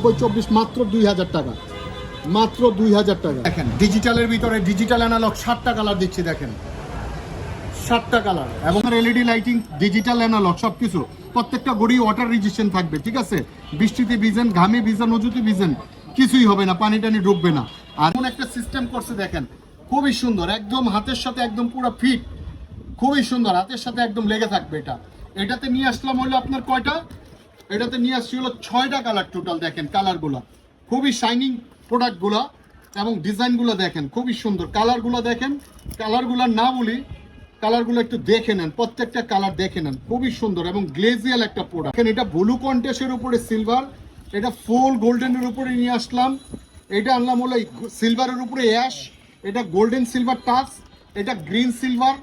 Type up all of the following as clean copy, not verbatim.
24 মাত্র 2000 টাকা, মাত্র 2000 টাকা। দেখেন ডিজিটালের ভিতরে ডিজিটাল অ্যানালগ 7টা কালার দিচ্ছি, দেখেন 7টা কালার এবং এলইডি লাইটিং, ডিজিটাল অ্যানালগ সব কিছু। প্রত্যেকটা গড়ি ওয়াটার রেজিস্ট্যান্ট থাকবে, ঠিক আছে? বৃষ্টিতে ভিজেন, ঘামে ভিজেন, অজুতে ভিজেন, কিছুই হবে না, পানি টানি ঢুকবে না। আর এমন একটা সিস্টেম করছে দেখেন, খুবই সুন্দর, একদম হাতের সাথে একদম পুরো ফিট, খুবই সুন্দর, হাতের সাথে একদম লেগে থাকবে। এটাতে নিয়ে আসলাম হলো আপনার কয়টা, এটাতে নিয়ে আসছি হলো 6টা কালার টোটাল। দেখেন কালারগুলো খুবই শাইনিং প্রোডাক্টগুলো এবং ডিজাইনগুলো দেখেন খুবই সুন্দর। কালারগুলো দেখেন, কালারগুলো না বলি, কালারগুলো একটু দেখে নেন, প্রত্যেকটা কালার দেখে নেন, খুবই সুন্দর এবং গ্লেজিয়াল একটা প্রোডাক্ট। দেখেন এটা ব্লু কন্টেস্টের উপরে সিলভার, এটা ফুল গোল্ডেনের উপরে নিয়ে আসলাম। এটা আনলাম হলো সিলভারের উপরে অ্যাশ, এটা গোল্ডেন সিলভার টাচ, এটা গ্রিন সিলভার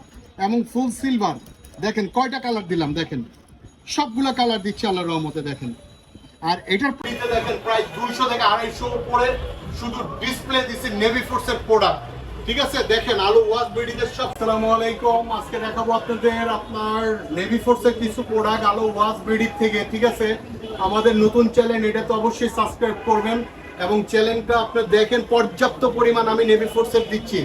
এবং ফুল সিলভার। দেখেন কয়টা কালার দিলাম, দেখেন সবগুলো কালার দিচ্ছি আল্লাহর রহমতে। দেখেন আর এটার প্রাইসে দেখেন প্রায় 200 থেকে 250 উপরে শুধু ডিসপ্লে দিছি নেভি ফোর্সের প্রোডাক্ট, ঠিক আছে? দেখেন আলো ওয়াজ বিডিতে সব। আসসালামু আলাইকুম, আজকে দেখাবো আপনাদের আপনার নেভি ফোর্সের কিছু প্রোডাক্ট আলো ওয়াজ বিডি থেকে, ঠিক আছে? আমাদের নতুন চ্যানেল, এটা তো অবশ্যই সাবস্ক্রাইব করবেন এবং চ্যানেলটা আপনার দেখেন পর্যাপ্ত পরিমাণ আমি নেভি ফোর্সের দিচ্ছি,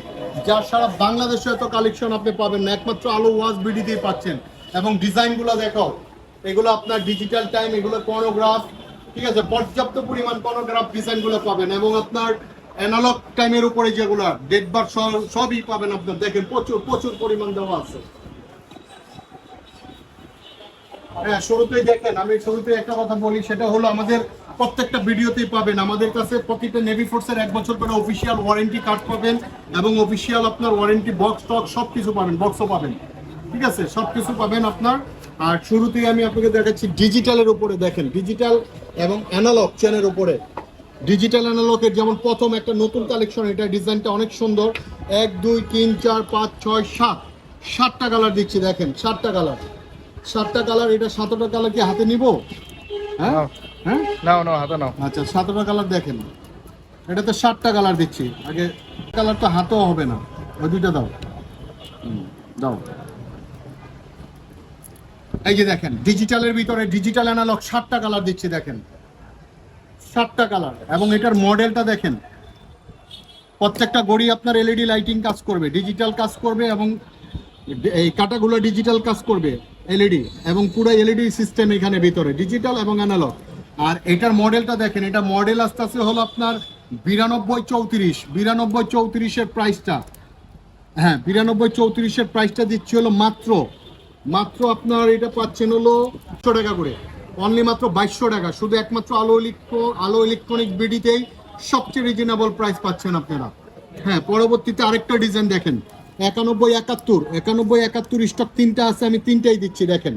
যা সারা বাংলাদেশে এত কালেকশন আপনি পাবেন না, একমাত্র আলো ওয়াজ বিডিতেই পাচ্ছেন। এবং ডিজাইনগুলো দেখো, এগুলো আপনার ডিজিটাল টাইম, এগুলো কর্নোগ্রাফ, ঠিক আছে? পর্যাপ্ত পরিমাণ কর্নোগ্রাফ ডিজাইনগুলো পাবেন এবং আপনার অ্যানালগ টাইমের উপরে যেগুলো ডেট বার সবই পাবেন আপনার। দেখেন প্রচুর প্রচুর পরিমাণ দেওয়া আছে। হ্যাঁ, শুরুতেই দেখেন, আমি শুরুতে একটা কথা বলি, সেটা হলো আমাদের প্রত্যেকটা ভিডিওতেই পাবেন আমাদের কাছে প্রতিটা নেভি ফোর্সের 1 বছর করে অফিসিয়াল ওয়ারেন্টি কার্ড পাবেন এবং অফিসিয়াল আপনার ওয়ারেন্টি বক্স টক সব কিছু পাবেন, বক্সও পাবেন, ঠিক আছে? সব কিছু পাবেন আপনার। আর শুরুতেই আমি আপনাকে দেখাচ্ছি ডিজিটালের উপরে। দেখেন ডিজিটাল এবং অ্যানালগ চেনের উপরে, ডিজিটাল অ্যানালগের যেমন প্রথম একটা নতুন কালেকশন, এটা ডিজাইনটা অনেক সুন্দর। 1 2 3 4 5 6 7 7টা কালার দিচ্ছি, দেখেন 7টা কালার, 7টা কালার। এটা 7টা কালার কি হাতে নিব? হ্যাঁ হ্যাঁ, নাও নাও হাতে নাও। আচ্ছা 7টা কালার দেখেন, এটাতে 7টা কালার দিচ্ছি। আগে কালার তো হাতেও হবে না, ওই দুইটা দাও, দাও। এই যে দেখেন ডিজিটালের ভিতরে ডিজিটাল অ্যানালগ 7টা কালার দিচ্ছি, দেখেন 7টা কালার। এবং এটার মডেলটা দেখেন, প্রত্যেকটা গড়ি আপনার এলইডি লাইটিং কাজ করবে, ডিজিটাল কাজ করবে এবং এই কাটাগুলো ডিজিটাল কাজ করবে এলইডি, এবং পুরো এলইডি সিস্টেম এখানে ভিতরে ডিজিটাল এবং অ্যানালগ। আর এটার মডেলটা দেখেন, এটা মডেল আস্তে আস্তে হলো আপনার 9234 প্রাইসটা। হ্যাঁ 9234 প্রাইসটা দিচ্ছি হলো মাত্র আপনার এটা পাচ্ছেন হলো 100 টাকা করে, অনলি মাত্র 2200 টাকা। শুধু একমাত্র আলো ইলেকট্রনিক বিডিতেই সবচেয়ে রিজনেবল প্রাইস পাচ্ছেন আপনারা। হ্যাঁ, পরবর্তীতে আরেকটা ডিজাইন দেখেন 9171 স্টক 3টা আছে, আমি 3টাই দিচ্ছি। দেখেন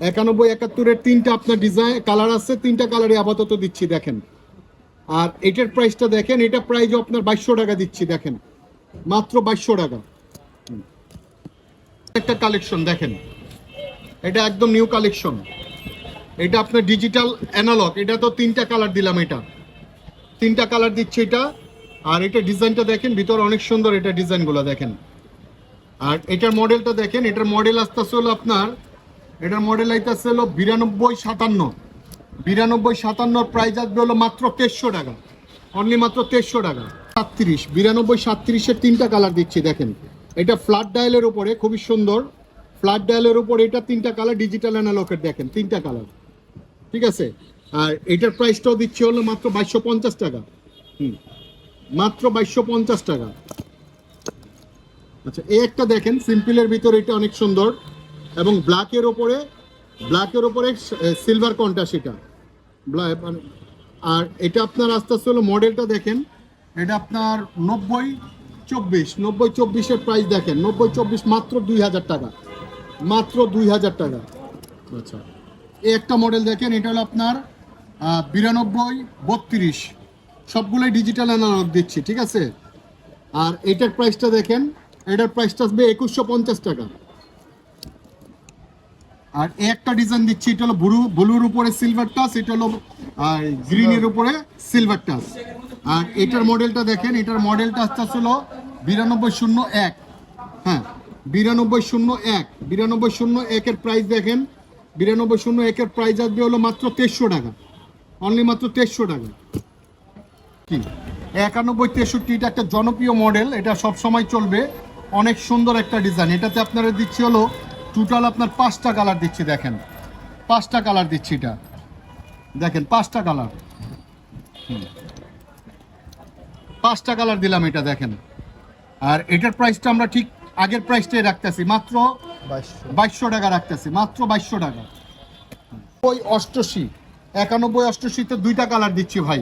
9171-এর 3টা আপনার ডিজাইন কালার আছে, 3টা কালারই আপাতত দিচ্ছি, দেখেন। আর এটার প্রাইসটা দেখেন, এটা প্রাইসও আপনার 2200 টাকা দিচ্ছি, দেখেন মাত্র 2200 টাকা। একটা কালেকশন দেখেন, এটা একদম নিউ কালেকশন, এটা আপনার ডিজিটাল অ্যানালগ। এটা তো 3টা কালার দিলাম, এটা 3টা কালার দিচ্ছি এটা। আর এটা ডিজাইনটা দেখেন, ভিতরে অনেক সুন্দর, এটা ডিজাইনগুলো দেখেন। আর এটার মডেলটা দেখেন, এটার মডেল আসতেছে হলো আপনার, এটার মডেল আইতেছে হলো 9257 প্রাইস আসবে হলো মাত্র 2300 টাকা, অনলি মাত্র 2300 টাকা। 9237-এর 3টা কালার দিচ্ছি, দেখেন। এটা ফ্ল্যাট ডায়ালের উপরে, খুবই সুন্দর ফ্ল্যাট ডায়ালের উপরে, এটা 3টা কালার ডিজিটাল অ্যানালগের, দেখেন 3টা কালার, ঠিক আছে? আর এটার প্রাইসটাও দিচ্ছি হলো মাত্র 2250 টাকা, মাত্র 2250 টাকা। আচ্ছা এই একটা দেখেন সিম্পলের ভিতরে, এটা অনেক সুন্দর এবং ব্ল্যাকের ওপরে সিলভার কন্ট্রাস্ট, এটা আর এটা আপনার আস্তে আস্তে হলো মডেলটা দেখেন, এটা আপনার 9024-এর প্রাইস দেখেন, 9024 মাত্র 2000 টাকা, মাত্র 2000 টাকা। আচ্ছা এই একটা মডেল দেখেন, এটা হলো আপনার 9232, সবগুলোই ডিজিটাল অ্যানালগ দিচ্ছি, ঠিক আছে? আর এটার প্রাইসটা দেখেন, এটার প্রাইসটা আসবে 2150 টাকা। আর একটা ডিজাইন দিচ্ছি, এটা হলো ব্লুর উপরে সিলভার টাচ, এটা হলো গ্রিনের উপরে সিলভার টাচ। আর এটার মডেলটা দেখেন, এটার মডেলটা আসতে হলো 9201। হ্যাঁ 9201-এর প্রাইস দেখেন, 9201-এর প্রাইস আসবে হলো মাত্র 2300 টাকা, অনলি মাত্র 2300 টাকা। কি 9163, এটা একটা জনপ্রিয় মডেল, এটা সব সময় চলবে, অনেক সুন্দর একটা ডিজাইন। এটাতে আপনারা দিচ্ছি হলো টোটাল আপনার 5টা কালার দিচ্ছি, দেখেন 5টা কালার দিচ্ছি, এটা দেখেন 5টা কালার, 5টা কালার দিলাম, এটা দেখেন। আর এটার প্রাইসটা আমরা ঠিক আগের প্রাইসটাই রাখতেছি, মাত্র 2200 টাকা রাখতেছি, মাত্র 2200 টাকা। ওই 88, 91 88-তে 2টা কালার দিচ্ছি ভাই,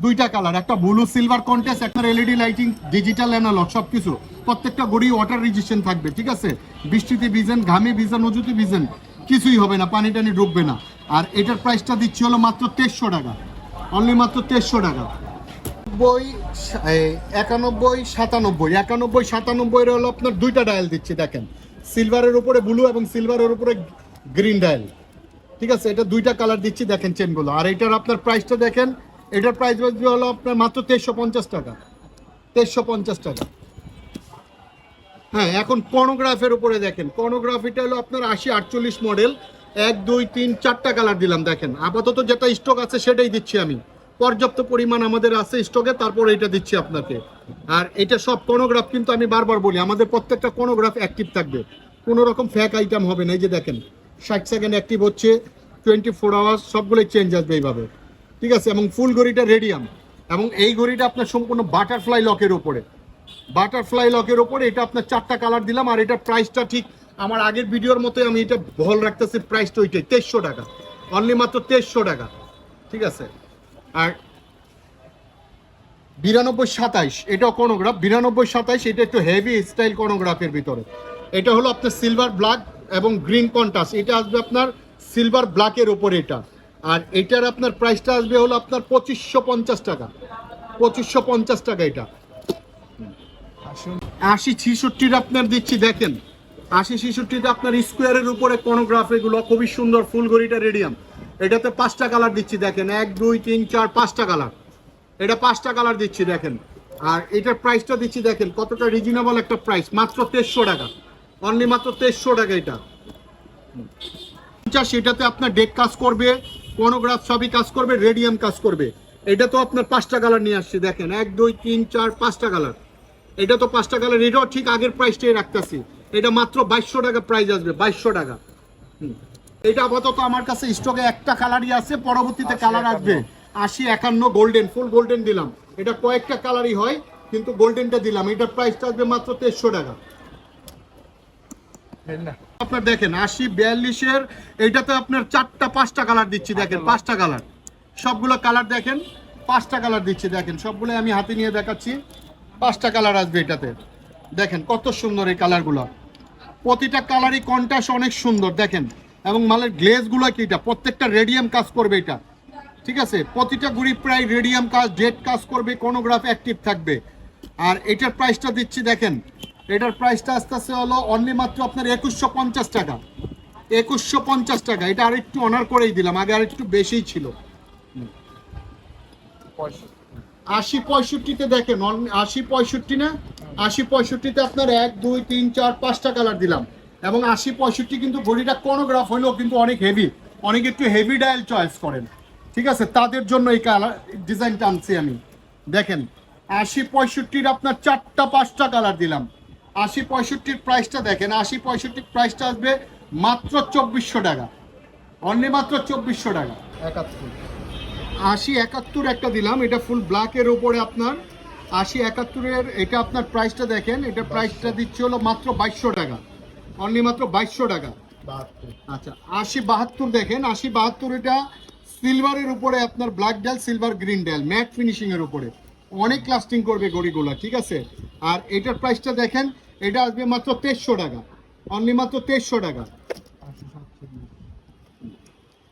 2টা কালার, একটা ব্লু সিলভার কন্ট্রাস্ট, একটা এলইডি লাইটিং, ডিজিটাল অ্যানালগ সব কিছু। প্রত্যেকটা গড়ি ওয়াটার রেজিস্ট্যান্ট থাকবে, ঠিক আছে? বৃষ্টিতে ভিজেন, ঘামে ভিজেন, অজুতে ভিজেন, কিছুই হবে না, পানি টানি ঢুকবে না। আর এটার প্রাইসটা দিচ্ছি হলো মাত্র 2300 টাকা, অনলি মাত্র 2300 টাকা। 91 97 হলো আপনার 2টা ডায়াল দিচ্ছি, দেখেন সিলভারের উপরে ব্লু এবং সিলভারের উপরে গ্রিন ডায়াল, ঠিক আছে? এটা 2টা কালার দিচ্ছি, দেখেন চেনগুলো। আর এটার আপনার প্রাইসটা দেখেন, এটার প্রাইস হলো আপনার মাত্র 2350 টাকা, 2350 টাকা। হ্যাঁ, এখন কর্নোগ্রাফের উপরে দেখেন, কর্নোগ্রাফিটা হলো আপনার 80 48 মডেল, 1 2 3 4টা কালার দিলাম, দেখেন। আপাতত যেটা স্টক আছে সেটাই দিচ্ছি আমি, পর্যাপ্ত পরিমাণ আমাদের আছে স্টকে, তারপর এটা দিচ্ছি আপনাকে। আর এটা সব কর্নোগ্রাফ, কিন্তু আমি বারবার বলি আমাদের প্রত্যেকটা কর্নোগ্রাফ অ্যাক্টিভ থাকবে, কোনো রকম ফ্যাক আইটেম হবে না। এই যে দেখেন 60 সেকেন্ড অ্যাক্টিভ হচ্ছে, 24 আওয়ার্স, সবগুলোই চেঞ্জ আসবে এইভাবে, ঠিক আছে? এবং ফুল ঘড়িটা রেডিয়াম, এবং এই ঘড়িটা আপনার সম্পূর্ণ বাটারফ্লাই লকের উপরে, বাটারফ্লাই লকের ওপরে। এটা আপনার 4টা কালার দিলাম। আর এটার প্রাইসটা ঠিক আমার আগের ভিডিওর মতোই আমি এটা বহল রাখতেছি, প্রাইসটা ওইটাই 2300 টাকা, অনলি মাত্র 2300 টাকা, ঠিক আছে? আর 92 27, এটাও কর্নোগ্রাফ, 92 27, এটা একটু হেভি স্টাইল কর্নোগ্রাফের ভিতরে। এটা হলো আপনার সিলভার ব্ল্যাক এবং গ্রিন কন্ট্রাস্ট, এটা আসবে আপনার সিলভার ব্ল্যাকের ওপরে এটা। আর এটার আপনার প্রাইসটা আসবে হলো আপনার 2550 টাকা, 2550 টাকা এটা। 80 66 আপনার দিচ্ছি, দেখেন 80 66-তে আপনার স্কোয়ারের উপরে কর্নোগ্রাফ, এগুলো খুবই সুন্দর, ফুল ঘড়িটা রেডিয়াম। এটাতে 5টা কালার দিচ্ছি, দেখেন 1 2 3 4 5টা কালার, এটা 5টা কালার দিচ্ছি, দেখেন। আর এটার প্রাইসটা দিচ্ছি, দেখেন কতটা রিজনেবল একটা প্রাইস, মাত্র 2300 টাকা, অনলি মাত্র 2300 টাকা এটা। সেটাতে আপনার ডেক কাজ করবে, কর্নোগ্রাফ সবই কাজ করবে, রেডিয়াম কাজ করবে। এটা তো আপনার 5টা কালার নিয়ে আসছি, দেখেন 1 2 3 4 5টা কালার, এটা তো 5টা কালার, এটাও ঠিক আগের প্রাইসটাই রাখতেছি, এটা মাত্র 2200 টাকা প্রাইস আসবে, 2200 টাকা। এটা আপাতত আমার কাছে স্টকে একটা কালারই আছে, পরবর্তীতে কালার আসবে। 80 51 গোল্ডেন, ফুল গোল্ডেন দিলাম, এটা কয়েকটা কালারই হয়, কিন্তু গোল্ডেনটা দিলাম, এটার প্রাইসটা আসবে মাত্র 2300 টাকা। আপনার দেখেন 80 42-এর, এইটাতে আপনার 4টা 5টা কালার দিচ্ছি, দেখেন 5টা কালার, সবগুলো কালার দেখেন, 5টা কালার দিচ্ছি, দেখেন সবগুলো আমি হাতে নিয়ে দেখাচ্ছি, 5টা কালার আসবে এটাতে। দেখেন কত সুন্দর এই কালারগুলো, প্রতিটা কালারই কন্ট্রাস্ট অনেক সুন্দর, দেখেন। এবং মালের গ্লেজগুলো কি, এটা প্রত্যেকটা রেডিয়াম কাজ করবে এটা, ঠিক আছে? প্রতিটা ঘড়ি প্রায় রেডিয়াম কাজ, ডেট কাজ করবে, কোনোগ্রাফ অ্যাক্টিভ থাকবে। আর এটার প্রাইসটা দিচ্ছি, দেখেন এটার প্রাইসটা আস্তে আস্তে হলো অনলি মাত্র আপনার 2150 টাকা, 2150 টাকা। এটা আর একটু অনার করেই দিলাম, আগে আর একটু বেশিই ছিল। 80 65-তে দেখেন, 80 65 না, 80 65-তে আপনার 1 2 3 4 5টা কালার দিলাম। এবং 80 65 কিন্তু ঘড়িটা কোনোগ্রাফ হলেও কিন্তু অনেক হেভি, অনেক একটু হেভি ডায়াল চয়েস করেন, ঠিক আছে? তাদের জন্য এই কালার ডিজাইনটা আনছি আমি। দেখেন 80 65-র আপনার 4টা 5টা কালার দিলাম। 80 65-র প্রাইসটা দেখেন, 80 65-র প্রাইসটা আসবে মাত্র 2400 টাকা, অনলি মাত্র 2400 টাকা। 80 71 একটা দিলাম, এটা ফুল ব্ল্যাকের উপরে আপনার 80 71-এর, এটা আপনার প্রাইসটা দেখেন, এটা প্রাইসটা দিচ্ছে হলো মাত্র 2200 টাকা, অনলি মাত্র 2200 টাকা। আচ্ছা 80 72 দেখেন, 80 72 এটা সিলভারের উপরে আপনার black dial, silver green dial, mat finishing এর উপরে, অনেক লাস্টিং করবে ঘড়িগুলো, ঠিক আছে? আর এটার প্রাইসটা দেখেন, এটা আসবে মাত্র 2300 টাকা, অনলি মাত্র 2300 টাকা।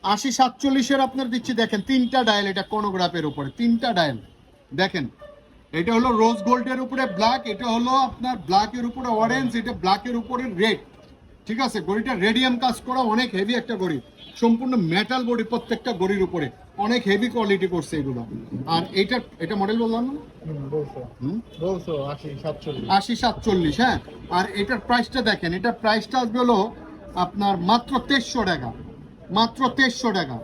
80 47-এর আপনার দিচ্ছি, দেখেন 3টা ডায়াল, এটা কোনোগ্রাফের উপরে 3টা ডায়াল, দেখেন এটা হলো রোজ গোল্ডের উপরে ব্ল্যাক, এটা হলো আপনার ব্ল্যাকের উপরে অরেঞ্জ, এটা ব্ল্যাকের উপরে রেড, ঠিক আছে? ঘড়িটা রেডিয়াম কাজ করা, অনেক হেভি একটা ঘড়ি, সম্পূর্ণ মেটাল বডি, প্রত্যেকটা ঘড়ির উপরে অনেক হেভি কোয়ালিটি করছে এগুলো। আর এটা মডেল বললাম না, 80 47, হ্যাঁ। আর এটার প্রাইসটা দেখেন, এটার প্রাইসটা আসবে হলো আপনার মাত্র 2300 টাকা, মাত্র 2300 টাকা।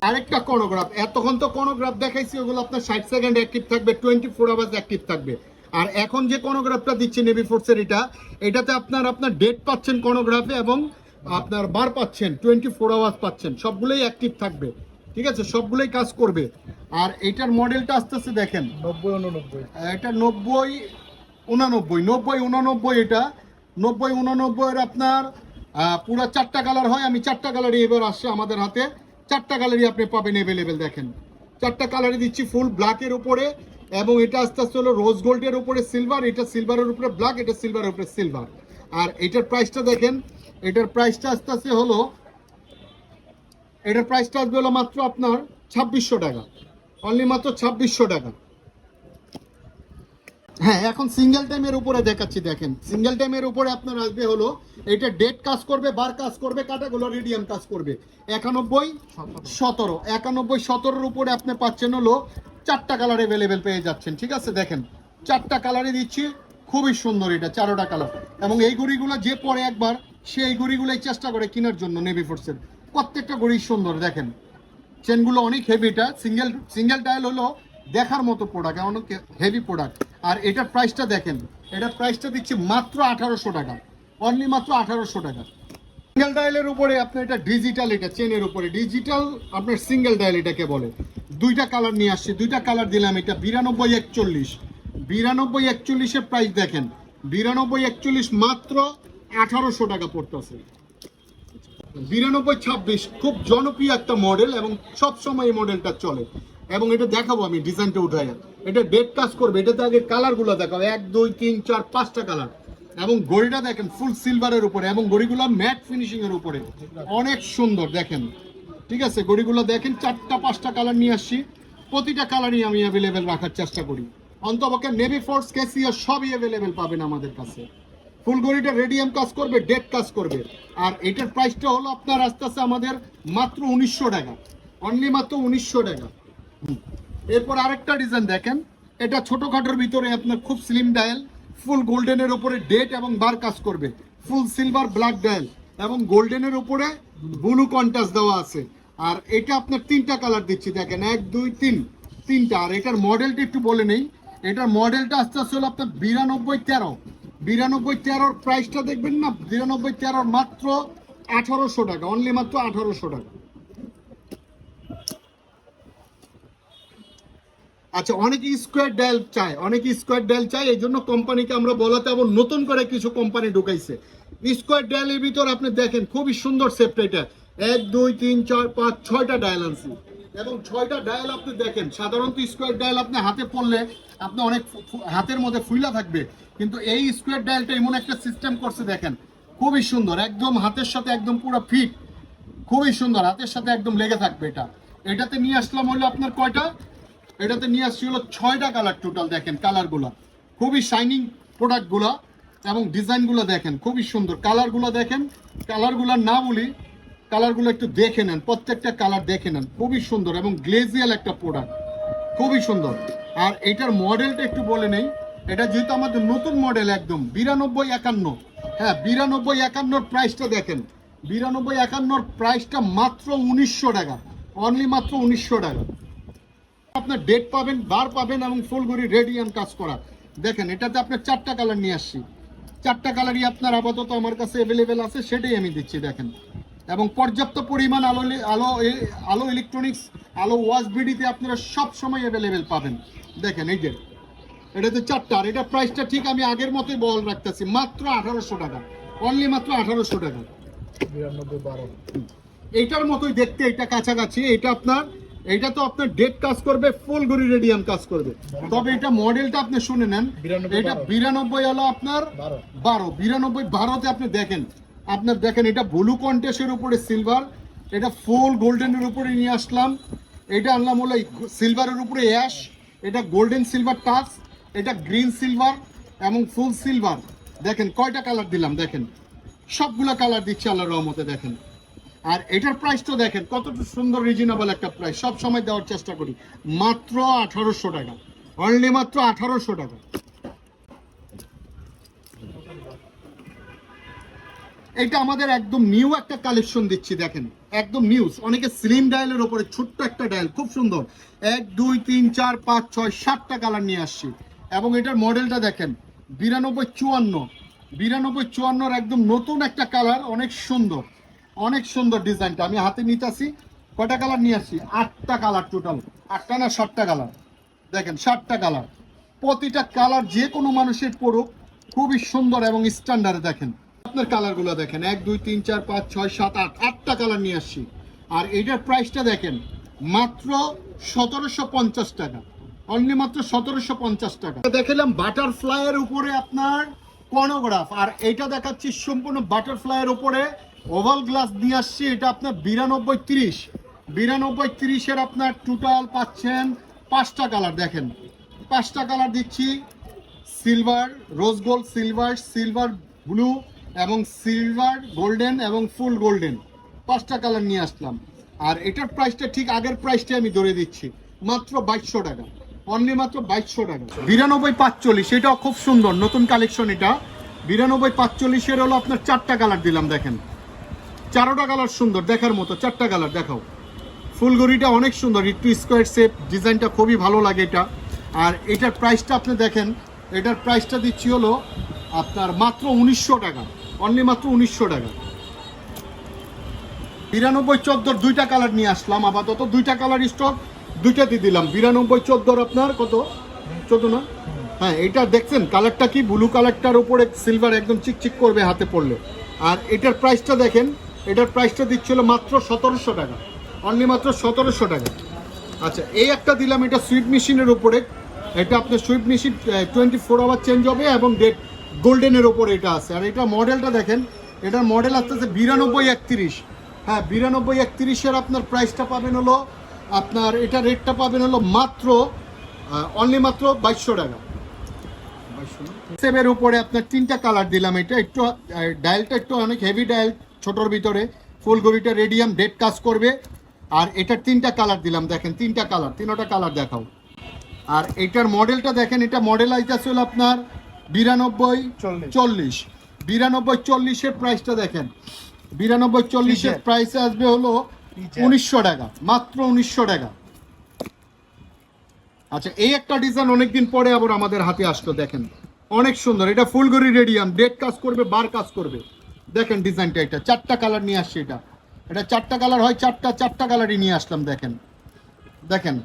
আরেকটা কোনোগ্রাফ, এতক্ষণ তো কোনোগ্রাফ দেখাইছি, ওগুলো আপনার 60 সেকেন্ড অ্যাক্টিভ থাকবে, 24 আওয়ার্স অ্যাক্টিভ থাকবে। আর এখন যে কোনোগ্রাফটা দিচ্ছে নেভি ফোর্সের এটাতে আপনার ডেট পাচ্ছেন কোনোগ্রাফে, এবং আপনার বার পাচ্ছেন, 24 আওয়ার্স পাচ্ছেন, সবগুলোই অ্যাক্টিভ থাকবে, ঠিক আছে, সবগুলোই কাজ করবে। আর এটার মডেলটা আস্তে আস্তে দেখেন 90-89, এটা 90-89 এটা 90-89 এর আপনার পুরো 4টা কালার হয়। আমি 4টা কালারই এবার আসছে আমাদের হাতে, 4টা কালারই আপনি পাবেন অ্যাভেলেবেল। দেখেন 4টা কালারই দিচ্ছি, ফুল ব্ল্যাকের উপরে, এবং এটা আস্তে আস্তে হলো রোজ গোল্ডের উপরে সিলভার, এটা সিলভারের উপরে ব্ল্যাক, এটা সিলভারের উপরে সিলভার। আর এটার প্রাইসটা দেখেন, এটার প্রাইসটা আস্তে আস্তে হলো, এটার প্রাইসটা আসবে হলো মাত্র আপনার 2600 টাকা, অনলি মাত্র 2600 টাকা। হ্যাঁ, এখন সিঙ্গেল টাইমের উপরে দেখাচ্ছি, দেখেন সিঙ্গেল টাইমের উপরে আপনার আসবে হলো, এটা ডেট কাজ করবে, বার কাজ করবে, কাটাগুলো রেডিয়াম কাজ করবে। 91-17 উপরে আপনি পাচ্ছেন হলো 4টা কালার অ্যাভেলেবেল পেয়ে যাচ্ছেন, ঠিক আছে। দেখেন 4টা কালারে দিচ্ছি, খুবই সুন্দর এটা, 4টা কালার। এবং এই ঘড়িগুলো যে পরে একবার, সে এই ঘড়িগুলোই চেষ্টা করে কেনার জন্য নেভি ফোর্সের। প্রত্যেকটা ঘড়ি সুন্দর, দেখেন চেনগুলো অনেক হেভি, এটা সিঙ্গেল ডায়াল হলো দেখার মতো প্রোডাক্ট, অনেক হেভি প্রোডাক্ট। আর এটার প্রাইসটা দেখেন, এটার প্রাইসটা দিচ্ছি মাত্র 1800 টাকা, অনলি মাত্র 1800 টাকা। সিঙ্গেল ডায়ালের উপরে আপনার এটা ডিজিটাল, এটা চেনের উপরে ডিজিটাল আপনার সিঙ্গেল ডায়াল এটাকে বলে। 2টা কালার নিয়ে আসছি, 2টা কালার দিলাম। এটা 92-41 এর প্রাইস দেখেন, 92-41 মাত্র 1800 টাকা পড়তেছে। 92-26 খুব জনপ্রিয় একটা মডেল, এবং সব সময় এই মডেলটা চলে। এবং এটা দেখাবো আমি ডিজাইনটা উঠাই, এটা ডেট কাজ করবে। এটাতে আগে কালারগুলো দেখাবো, 1 2 3 4 5টা কালার। এবং ঘড়িটা দেখেন ফুল সিলভারের উপরে, এবং ঘড়িগুলো ম্যাট ফিনিশিং এর উপরে, অনেক সুন্দর দেখেন, ঠিক আছে। ঘড়িগুলো দেখেন 4টা 5টা কালার নিয়ে আসছি, প্রতিটা কালারই আমি অ্যাভেলেবেল রাখার চেষ্টা করি। অন্তপক্ষে নেভি ফোর্স, ক্যাসিও সবই অ্যাভেলেবেল পাবেন আমাদের কাছে। ফুল ঘড়িটা রেডিয়াম কাজ করবে, ডেট কাজ করবে। আর এটার প্রাইসটা হলো আপনার আস্তে আস্তে আমাদের মাত্র 1900 টাকা, অনলি মাত্র 1900 টাকা। এরপর আরেকটা ডিজাইন দেখেন, এটা ছোটখাটোর ভিতরে আপনার খুব স্লিম ডায়াল, ফুল গোল্ডেনের উপরে ডেট এবং বার কাজ করবে, ফুল সিলভার ব্ল্যাক ডায়াল, এবং গোল্ডেনের উপরে ব্লু কন্ট্রাস্ট দেওয়া আছে। আর এটা আপনার 3টা কালার দিচ্ছি, দেখেন 1 2 3 3টা। আর এটার মডেলটা একটু বলে নেই, এটার মডেলটা আস্তে আস্তে হলো আপনার 92-13 প্রাইসটা দেখবেন না, 92-13 মাত্র 1800 টাকা, অনলি মাত্র 1800 টাকা। আচ্ছা, অনেকে স্কোয়ার ডায়াল চায়, এই জন্য কোম্পানিকে আমরা বলাতে আবার নতুন করে কিছু কোম্পানি ঢুকাইছে। স্কোয়ার ডায়ালের ভিতর আপনি দেখেন খুবই সুন্দর সেপটা, এটা 1 2 3 4 5 6টা ডায়াল আনছি, এবং 6টা ডায়াল আপনি দেখেন। সাধারণত স্কোয়ার ডায়াল আপনি হাতে পড়লে আপনি অনেক হাতের মধ্যে ফুইলা থাকবে, কিন্তু এই স্কোয়ার ডায়ালটা এমন একটা সিস্টেম করছে, দেখেন খুবই সুন্দর, একদম হাতের সাথে একদম পুরো ফিট, খুবই সুন্দর, হাতের সাথে একদম লেগে থাকবে। এটাতে নিয়ে আসলাম হলো আপনার কয়টা, এটাতে নিয়ে আসছি হলো 6টা কালার টোটাল। দেখেন কালারগুলো খুবই শাইনিং প্রোডাক্টগুলো, এবং ডিজাইনগুলো দেখেন খুবই সুন্দর। কালারগুলো দেখেন, কালারগুলো না বলি, কালারগুলো একটু দেখে নেন, প্রত্যেকটা কালার দেখে নেন, খুবই সুন্দর এবং গ্লেজিয়াল একটা প্রোডাক্ট, খুবই সুন্দর। আর এটার মডেলটা একটু বলে নেই, এটা যেহেতু আমাদের নতুন মডেল একদম 92-51, হ্যাঁ 92-51 প্রাইসটা দেখেন, 92-51 প্রাইসটা মাত্র 1900 টাকা, অনলি মাত্র 1900 টাকা। আপনার ডেট পাবেন, বার পাবেন, এবং ফুল ঘড়ি রেডিয়াম কাজ করা। দেখেন এটাতে আপনার 4টা কালার নিয়ে আসছি, 4টা কালারই আপনার আপাতত আমার কাছে অ্যাভেলেবেল আছে, সেটাই আমি দিচ্ছি। দেখেন, এবং পর্যাপ্ত পরিমাণ আলো ইলেকট্রনিক্স, আলো ওয়াশ বিডিতে আপনারা সব সময় অ্যাভেলেবেল পাবেন। দেখেন এই যে এটাতে 4টা, আর এটা প্রাইসটা ঠিক আমি আগের মতোই বহাল রাখতেছি, মাত্র 1800 টাকা, অনলি মাত্র 1800 টাকা। 92-12 এইটার মতোই দেখতে, এটা কাছাকাছি। এটা তো আপনার ডেট কাজ করবে, ফুল ঘড়ি রেডিয়াম কাজ করবে, তবে এটা মডেলটা আপনি শুনে নেন। এটা 92 হলো আপনার 12 আপনি দেখেন, এটা ব্লু কন্টেস্টের উপরে সিলভার, এটা ফুল গোল্ডেনের উপরে নিয়ে আসলাম। এটা আনলাম হলো সিলভারের উপরে অ্যাশ, এটা গোল্ডেন সিলভার টাচ, এটা গ্রিন সিলভার এবং ফুল সিলভার। দেখেন কয়টা কালার দিলাম, দেখেন সবগুলা কালার দিচ্ছে আল্লাহর রহমতে। দেখেন, আর এটার প্রাইসটা দেখেন কতটা সুন্দর, রিজনেবল একটা প্রাইস, সব সময় দেওয়ার চেষ্টা করি, মাত্র 1800 টাকা, অনলি মাত্র 1800 টাকা। এটা আমাদের একদম নিউ একটা কালেকশন দিচ্ছি দেখেন, একদম নিউজ। অনেকে স্লিম ডায়ালের ওপরে ছোট্ট একটা ডায়াল, খুব সুন্দর। 1 2 3 4 5 6 7টা কালার নিয়ে আসছি। এবং এটার মডেলটা দেখেন 9254 একদম নতুন একটা কালার, অনেক সুন্দর, অনেক সুন্দর ডিজাইনটা। আমি হাতে নিতেছি, কয়টা কালার নিয়ে আসছি? 8টা কালার টোটাল, 8টা না 7টা কালার। দেখেন 7টা কালার, প্রতিটা কালার যে কোনো মানুষের পড়ুক, খুবই সুন্দর এবং স্ট্যান্ডার্ড। দেখেন আপনার কালারগুলো দেখেন, 1 2 3 4 5 6 7 8, 8টা কালার নিয়ে আসছি। আর এটার প্রাইসটা দেখেন মাত্র 1750 টাকা, অনলি মাত্র 1750 টাকা। দেখালাম বাটারফ্লাইয়ের উপরে আপনার কর্নোগ্রাফ, আর এটা দেখাচ্ছি সম্পূর্ণ বাটারফ্লাইয়ের উপরে ওভাল গ্লাস দিয়ে আসছি। এটা আপনার 9230 আপনার টোটাল পাচ্ছেন 5টা কালার। দেখেন 5টা কালার দিচ্ছি, silver, rose gold silver, silver blue এবং সিলভার গোল্ডেন এবং ফুল গোল্ডেন, 5টা কালার নিয়ে আসলাম। আর এটার প্রাইসটা ঠিক আগের প্রাইসটা আমি ধরে দিচ্ছি, মাত্র 2200 টাকা, অনলি মাত্র 2200 টাকা। 9245, এটাও খুব সুন্দর নতুন কালেকশন। এটা 9245 হলো আপনার 4টা কালার দিলাম। দেখেন 4টা কালার সুন্দর, দেখার মতো। 4টা কালার দেখাও। ফুলগড়িটা অনেক সুন্দর, একটু স্কোয়ার শেপ, ডিজাইনটা খুবই ভালো লাগে এটা। আর এটার প্রাইসটা আপনি দেখেন, এটার প্রাইসটা দিচ্ছি হলো আপনার মাত্র 1900 টাকা, অনলি মাত্র 1900 টাকা। 9214 2টা কালার নিয়ে আসলাম আপাতত, 2টা কালার স্টক, 2টাতে দিলাম। 9214 আপনার কত, 14 না? হ্যাঁ, এটা দেখছেন কালারটা কি, ব্লু কালারটার উপরে সিলভার একদম চিকচিক করবে হাতে পড়লে। আর এটার প্রাইসটা দেখেন, এটার প্রাইসটা দিচ্ছিল মাত্র 1700 টাকা, অনলি মাত্র 1700 টাকা। আচ্ছা, এই একটা দিলাম, এটা সুইপ মেশিনের উপরে। এটা আপনার সুইপ মেশিন 24 আওয়ার চেঞ্জ হবে এবং ডেট গোল্ডেনের ওপরে এটা আছে। আর এটা মডেলটা দেখেন, এটার মডেল আসতেছে 9231। হ্যাঁ, 9231 আপনার প্রাইসটা পাবেন হলো আপনার, এটা রেটটা পাবেন হলো মাত্র অনলি মাত্র 2200 টাকা। সেভের উপরে আপনার 3টা কালার দিলাম। এটা একটু ডায়ালটা একটু অনেক হেভি ডায়াল, ছোটোর ভিতরে ফুলগড়িটা রেডিয়াম ডেট কাজ করবে। আর এটার 3টা কালার দিলাম। দেখেন 3টা কালার, 3টা কালার দেখাও। আর এটার মডেলটা দেখেন, এটা মডেল আইতেছে হলো আপনার 9240। 9240 প্রাইসটা দেখেন, 9240 প্রাইস আসবে হলো 1900 টাকা, মাত্র 1900 টাকা। আচ্ছা, এই একটা ডিজাইন অনেকদিন পরে আবার আমাদের হাতে আসলো। দেখেন অনেক সুন্দর, এটা ফুলগড়ি রেডিয়াম ডেট কাজ করবে, বার কাজ করবে। দেখেন ডিজাইনটা, এটা 4টা কালার নিয়ে আসছে। এটা 4টা কালার হয়, 4টা কালারই নিয়ে আসলাম। দেখেন দেখেন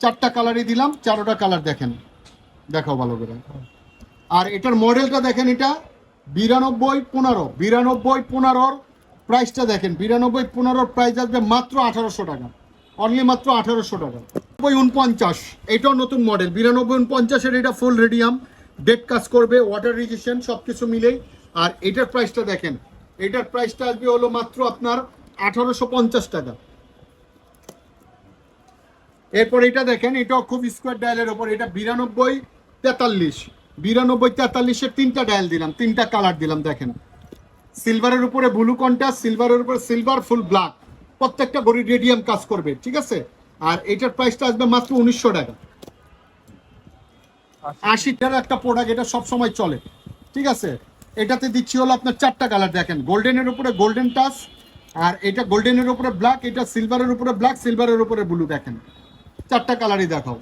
4টা কালারই দিলাম, 4টা কালার দেখেন, দেখাও ভালো করে। আর এটার মডেলটা দেখেন, এটা 9215 প্রাইসটা দেখেন, 9215 প্রাইস আসবে মাত্র 1800 টাকা, অনলি মাত্র 1800 টাকা। 9249, এটাও নতুন মডেল। 9249 এটা ফুল রেডিয়াম ডেট কাজ করবে, ওয়াটার রেজিস্ট্যান্ট সব কিছু মিলেই। আর এটার প্রাইসটা দেখেন, এটার প্রাইসটা আসবে হলো মাত্র আপনার 1850 টাকা। এরপর এটা দেখেন, এটাও খুব স্কোয়ার ডায়ালের ওপর। এটা 9243, 9243 3টা ডায়াল দিলাম, 3টা কালার দিলাম। দেখেন সিলভারের উপরে ব্লু কন্ট্রাস্ট, সিলভারের উপরে সিলভার, ফুল ব্ল্যাক, প্রত্যেকটা গড়ি রেডিয়াম কাজ করবে, ঠিক আছে। আর এটার প্রাইসটা আসবে মাত্র 1900 টাকা। 80 টাকার একটা প্রোডাক্ট, এটা সবসময় চলে, ঠিক আছে। এটাতে দিচ্ছি হলো আপনার 4টা কালার। দেখেন গোল্ডেনের উপরে গোল্ডেন টাচ, আর এটা গোল্ডেনের উপরে ব্ল্যাক, এটা সিলভারের উপরে ব্ল্যাক, সিলভারের উপরে ব্লু। দেখেন 4টা কালারই দেখাও।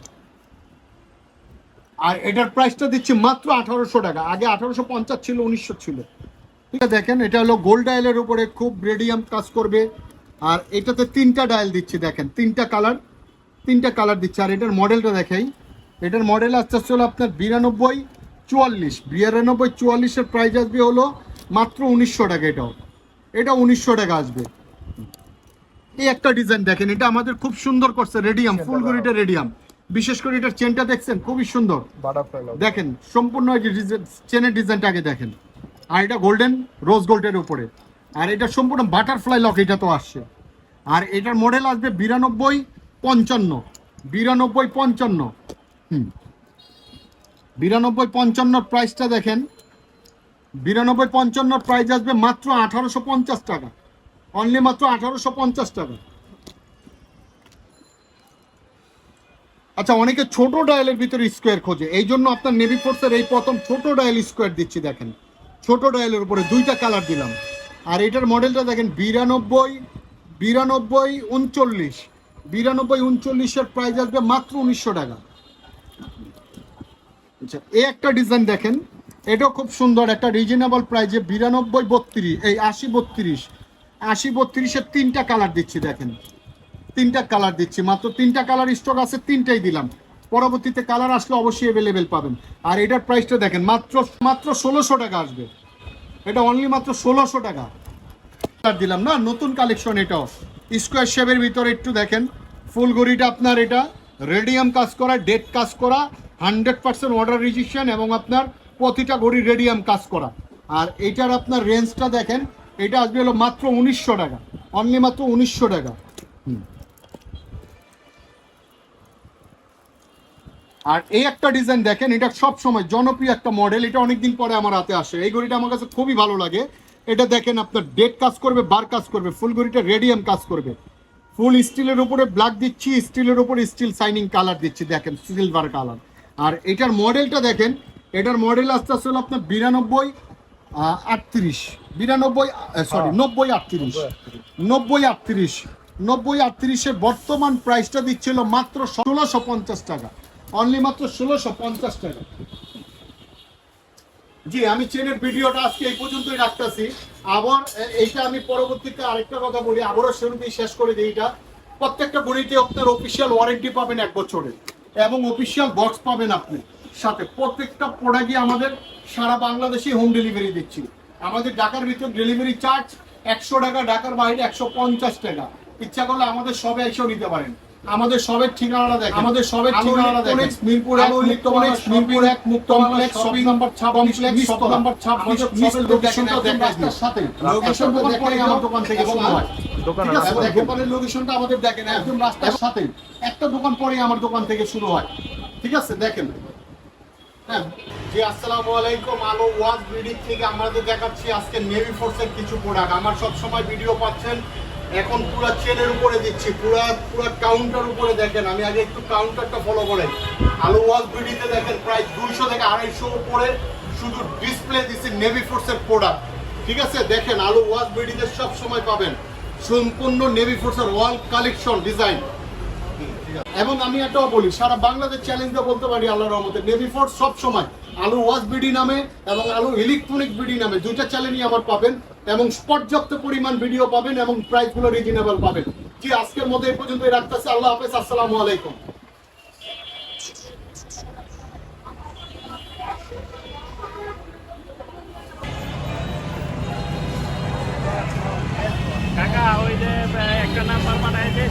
আর এটার প্রাইসটা দিচ্ছি মাত্র 1800 টাকা, আগে 1850 ছিল, 1900 ছিল, ঠিক আছে। দেখেন এটা হলো গোল্ড ডায়ালের উপরে, খুব রেডিয়াম কাজ করবে। আর এটাতে 3টা ডায়াল দিচ্ছি। দেখেন 3টা কালার দিচ্ছি। আর এটার মডেলটা দেখাই, এটার মডেল আসতে হলো আপনার 9244। 9244 প্রাইস আসবে হলো মাত্র 1900 টাকা। এটা 1900 টাকা আসবে। এই একটা ডিজাইন দেখেন, এটা আমাদের খুব সুন্দর করছে, রেডিয়াম ফুলগড়িটা রেডিয়াম। বিশেষ করে এটার চেনটা দেখছেন, খুবই সুন্দর। দেখেন সম্পূর্ণ চেনের ডিজাইনটা আগে দেখেন। আর এটা গোল্ডেন রোজ গোল্ডের উপরে। আর এটা সম্পূর্ণ বাটারফ্লাই লক, এটা তো আসছে। আর এটার মডেল আসবে 9255। 9255 প্রাইসটা দেখেন, 9255 প্রাইস আসবে মাত্র 1850 টাকা, অনলি মাত্র 1850 টাকা। আচ্ছা, অনেকে ছোট ডায়ালের ভিতরে স্কোয়ার খোঁজে, এই জন্য আপনার নেভি ফোর্সের এই প্রথম ছোট ডায়াল স্কোয়ার দিচ্ছি। দেখেন ছোট ডায়ালের উপরে দুইটা কালার দিলাম। আর এটার মডেলটা দেখেন 92 39 প্রাইস আসবে মাত্র 1900 টাকা। আচ্ছা, এই একটা ডিজাইন দেখেন, এটাও খুব সুন্দর, একটা রিজনেবল প্রাইসে 92 32 এই 80 32 তিনটা কালার দিচ্ছি। দেখেন তিনটা কালার দিচ্ছি, মাত্র তিনটা কালার স্টক আছে, তিনটাই দিলাম। পরবর্তীতে কালার আসলে অবশ্যই অ্যাভেলেবেল পাবেন। আর এটার প্রাইসটা দেখেন মাত্র 1600 টাকা আসবে। এটা অনলি মাত্র 1600 টাকা দিলাম না, নতুন কালেকশন। এটাও স্কোয়ার শেপের ভিতরে একটু দেখেন, ফুল ঘড়িটা আপনার এটা রেডিয়াম কাজ করা, ডেট কাজ করা, 100% অর্ডার রেজিস্ট্রেশন এবং আপনার প্রতিটা ঘড়ি রেডিয়াম কাজ করা। আর এটার আপনার রেঞ্জটা দেখেন, এটা আসবে হলো মাত্র 1900 টাকা, অনলি মাত্র 1900 টাকা। আর এই একটা ডিজাইন দেখেন, এটা সব সময় জনপ্রিয় একটা মডেল, এটা অনেকদিন পরে আমার হাতে আসে। এই ঘড়িটা আমার কাছে খুবই ভালো লাগে। এটা দেখেন আপনার ডেট কাজ করবে, বার কাজ করবে, ফুল ঘড়িটা রেডিয়াম কাজ করবে, ফুল স্টিলের উপরে ব্ল্যাক দিচ্ছি, স্টিলের উপরে স্টিল শাইনিং কালার দিচ্ছি, দেখেন সিলভার কালার। আর এটার মডেলটা দেখেন, এটার মডেল আসতে আসলে আপনার 92 38 90 38 বর্তমান প্রাইসটা দিচ্ছিল মাত্র 1650 টাকা, অনলি মাত্র 1650 টাকা। জি, আমি চেনের ভিডিওটা আজকে এই পর্যন্তই রাখতেছি। আবার এইটা আমি পরবর্তীতে আরেকটা কথা বলি, আবারও শুরুতেই শেষ করে দিই। এটা প্রত্যেকটা ঘড়িতে আপনার অফিসিয়াল ওয়ারেন্টি পাবেন 1 বছরের, এবং অফিসিয়াল বক্স পাবেন আপনি সাথে। প্রত্যেকটা প্রোডাক্টই আমাদের সারা বাংলাদেশে হোম ডেলিভারি দিচ্ছি। আমাদের ঢাকার ভিতর ডেলিভারি চার্জ 100 টাকা, ঢাকার বাইরে 150 টাকা। ইচ্ছা করলে আমাদের সবে এসেও নিতে পারেন। আমাদের সবের ঠিকানাটা দেখেন, আমাদের সবের ঠিকানাটা দেখেন, মিরপুর 1 মুক্ত complex, shopping number 26, shop number 26, সবের লোকেশনটা দেখেন রাস্তার সাথে। লোকেশনটা দেখেন আমার দোকান থেকে শুরু হয়। ঠিক আছে, দোকানের লোকেশনটা আমাদের দেখেন একদম রাস্তার সাথে, একটা দোকান পরেই আমার দোকান থেকে শুরু হয়। ঠিক আছে, দেখেন। হ্যাঁ জি, আসসালামু আলাইকুম। আলো ওয়াজ বিডি থেকে আমাদের দেখাচ্ছি আজকে নেভি ফোর্সের কিছু প্রোডাক্ট। আমার সব সময় ভিডিও পাচ্ছেন, এখন পুরো চেনের উপরে দিচ্ছি, পুরো কাউন্টার উপরে দেখেন। আমি আগে একটু কাউন্টারটা ফলো করেন। আলো ওয়াজ বিডিতে দেখেন প্রায় 200 থেকে 250 উপরে শুধু ডিসপ্লে দিচ্ছি নেভি ফোর্সের প্রোডাক্ট। ঠিক আছে, দেখেন আলো ওয়াজ বিডিতে সব সময় পাবেন সম্পূর্ণ নেভি ফোর্সের ওয়াল কালেকশন ডিজাইন। এবং আমি এটাও বলি, সারা বাংলাদেশ চ্যালেঞ্জে বলতে পারি আল্লাহর রহমতে নেভি ফোর্স সব সময় আলো ওয়াজ বিডি নামে এবং আলো ইলেকট্রনিক বিডি নামে দুইটা চ্যালেঞ্জই আমার পাবেন, এবং পর্যাপ্ত পরিমাণ ভিডিও পাবেন এবং প্রাইসগুলো রিজনেবল পাবেন। জি, আজকের মধ্যে এই পর্যন্তই রাখতেছি। আল্লাহ হাফেজ, আসসালামু আলাইকুম। কাকা ওই যে একটা নাম্বার বানায় যে